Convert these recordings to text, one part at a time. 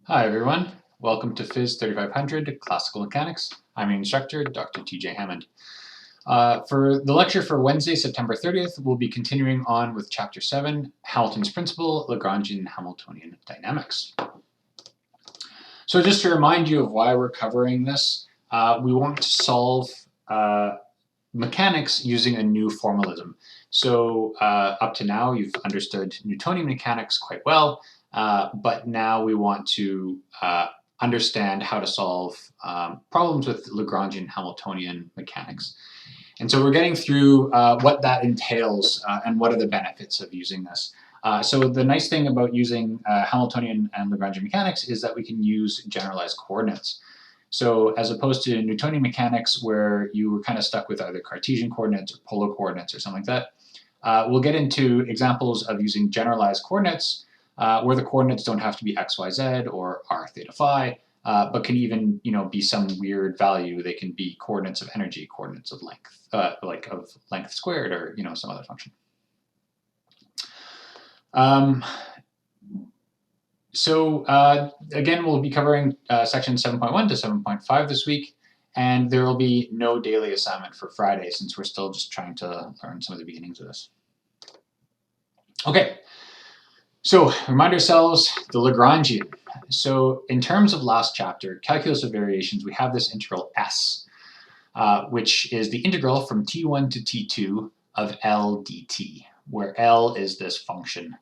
Hi everyone, welcome to Phys 3500 Classical Mechanics. I'm your instructor, Dr. TJ Hammond. For the lecture for Wednesday, September 30th, we'll be continuing on with Chapter 7, Hamilton's Principle, Lagrangian and Hamiltonian Dynamics. So just to remind you of why we're covering this, we want to solve mechanics using a new formalism. So up to now, you've understood Newtonian mechanics quite well, but now we want to understand how to solve problems with Lagrangian Hamiltonian mechanics. And so we're getting through what that entails and what are the benefits of using this. So the nice thing about using Hamiltonian and Lagrangian mechanics is that we can use generalized coordinates. So as opposed to Newtonian mechanics where you were kind of stuck with either Cartesian coordinates or polar coordinates or something like that, we'll get into examples of using generalized coordinates where the coordinates don't have to be x, y, z or r, theta, phi, but can even be some weird value. They can be coordinates of energy, coordinates of length, like of length squared, or some other function. So again, we'll be covering sections 7.1 to 7.5 this week, and there will be no daily assignment for Friday since we're still just trying to learn some of the beginnings of this. Okay, so remind ourselves the Lagrangian. So in terms of last chapter, calculus of variations, we have this integral S, which is the integral from t1 to t2 of L dt, where L is this function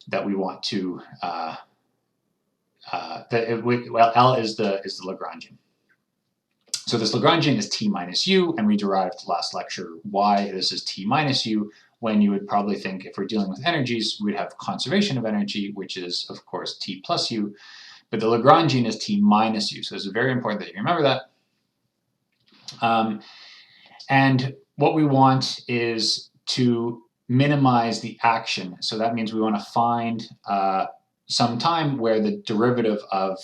that we want to, L is the Lagrangian. So this Lagrangian is t minus u, and we derived last lecture why this is t minus u, when you would probably think if we're dealing with energies, we'd have conservation of energy, which is, of course, t plus u, but the Lagrangian is t minus u, so it's very important that you remember that. And what we want is to minimize the action. So that means we want to find some time where the derivative of,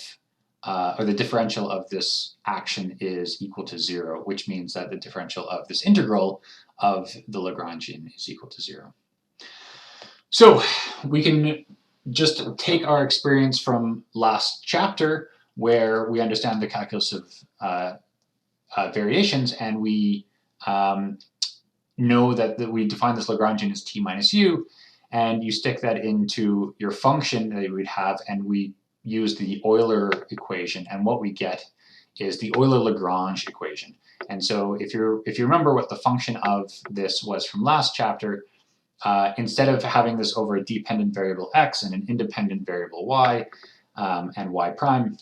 or the differential of this action is equal to 0, which means that the differential of this integral of the Lagrangian is equal to 0. So we can just take our experience from last chapter where we understand the calculus of variations, and we know that we define this Lagrangian as t minus u, and you stick that into your function that you would have, and we use the Euler equation, and what we get is the Euler-Lagrange equation. And so if you remember what the function of this was from last chapter, instead of having this over a dependent variable x and an independent variable y and y prime,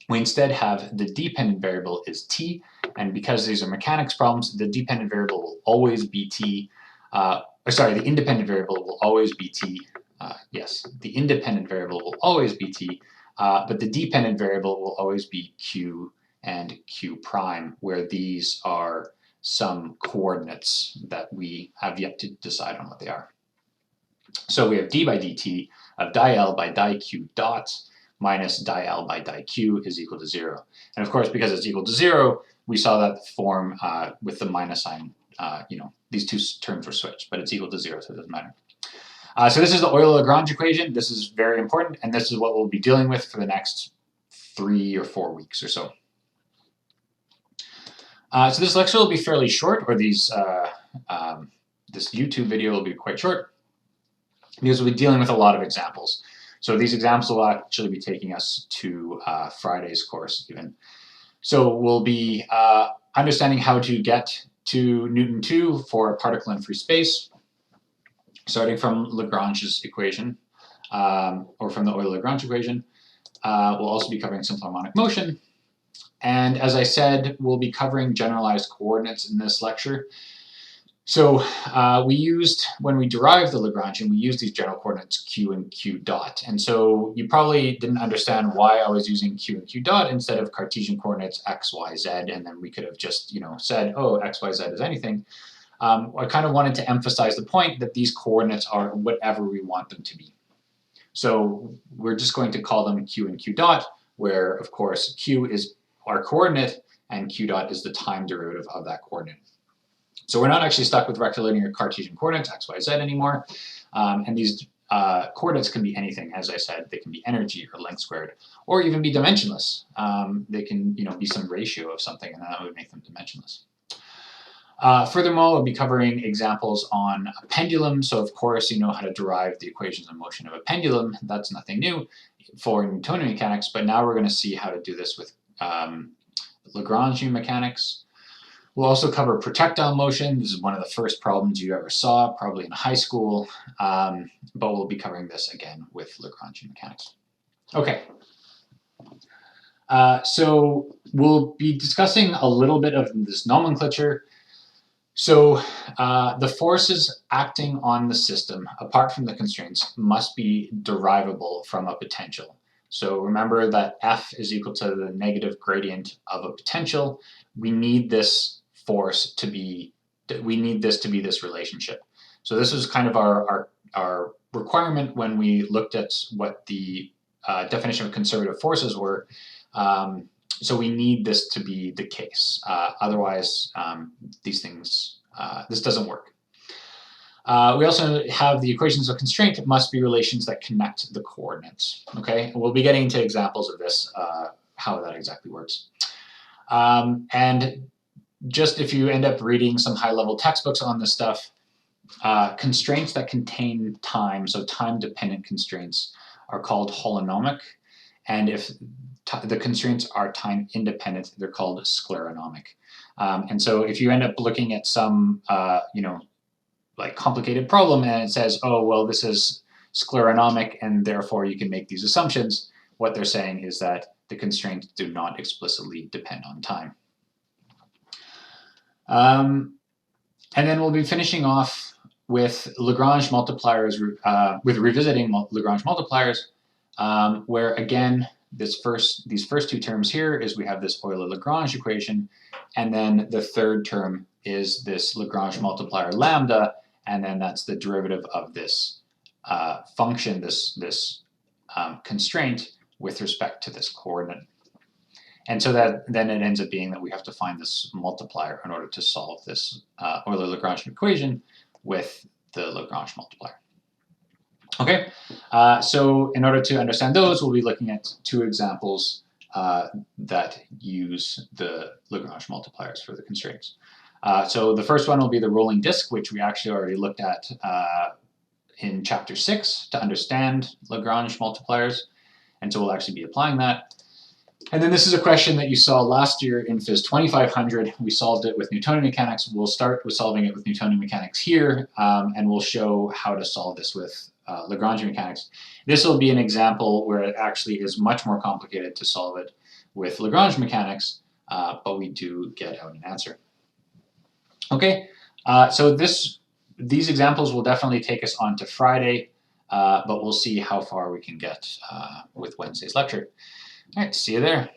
we instead have the dependent variable is t, and because these are mechanics problems, the dependent variable will always be t. The independent variable will always be t. Yes, the independent variable will always be t, but the dependent variable will always be q and q prime, where these are some coordinates that we have yet to decide on what they are. So we have d by dt of di L by di q dot minus di L by di q is equal to 0. And of course, because it's equal to 0, we saw that form with the minus sign, these two terms were switched, but it's equal to 0, so it doesn't matter. So this is the Euler-Lagrange equation. This is very important, and this is what we'll be dealing with for the next 3 or 4 weeks or so. So this lecture will be fairly short, or this YouTube video will be quite short, because we'll be dealing with a lot of examples. So these examples will actually be taking us to Friday's course even. So we'll be understanding how to get to Newton 2 for a particle in free space, starting from Lagrange's equation, or from the Euler-Lagrange equation. We'll also be covering simple harmonic motion. And as I said, we'll be covering generalized coordinates in this lecture. So when we derived the Lagrangian, we used these general coordinates q and q dot. And so you probably didn't understand why I was using q and q dot instead of Cartesian coordinates x, y, z, and then we could have just said, oh, x, y, z is anything. I kind of wanted to emphasize the point that these coordinates are whatever we want them to be. So we're just going to call them q and q dot, where, of course, q is our coordinate and q dot is the time derivative of that coordinate. So we're not actually stuck with rectilinear Cartesian coordinates, x, y, z anymore. And these coordinates can be anything, as I said. They can be energy or length squared, or even be dimensionless. They can be some ratio of something, and that would make them dimensionless. Furthermore, we'll be covering examples on a pendulum. So of course, you know how to derive the equations of motion of a pendulum. That's nothing new for Newtonian mechanics, but now we're going to see how to do this with Lagrangian mechanics. We'll also cover projectile motion. This is one of the first problems you ever saw, probably in high school, but we'll be covering this again with Lagrangian mechanics. Okay. So we'll be discussing a little bit of this nomenclature. So the forces acting on the system, apart from the constraints, must be derivable from a potential. So remember that F is equal to the negative gradient of a potential. We need this force to be, we need this to be this relationship. So this was kind of our requirement when we looked at what the definition of conservative forces were. So we need this to be the case. Otherwise, these things, this doesn't work. We also have the equations of constraint must be relations that connect the coordinates. Okay, we'll be getting into examples of this, how that exactly works. And just if you end up reading some high-level textbooks on this stuff, constraints that contain time, so time-dependent constraints, are called holonomic. And if the constraints are time independent, they're called scleronomic. And so if you end up looking at some, like complicated problem and it says, oh, well, this is scleronomic and therefore you can make these assumptions, what they're saying is that the constraints do not explicitly depend on time. And then we'll be finishing off with Lagrange multipliers, with revisiting Lagrange multipliers, where again, these first two terms here is we have this Euler-Lagrange equation, and then the third term is this Lagrange multiplier lambda, and then that's the derivative of this function, this constraint with respect to this coordinate. And so that then it ends up being that we have to find this multiplier in order to solve this Euler-Lagrange equation with the Lagrange multiplier. Okay, so in order to understand those, we'll be looking at two examples that use the Lagrange multipliers for the constraints. So the first one will be the rolling disk, which we actually already looked at in chapter 6 to understand Lagrange multipliers. And so we'll actually be applying that. And then this is a question that you saw last year in Phys 2500. We solved it with Newtonian mechanics. We'll start with solving it with Newtonian mechanics here, and we'll show how to solve this with Lagrangian mechanics. This will be an example where it actually is much more complicated to solve it with Lagrange mechanics, but we do get out an answer. Okay, so these examples will definitely take us on to Friday, but we'll see how far we can get with Wednesday's lecture. All right, see you there.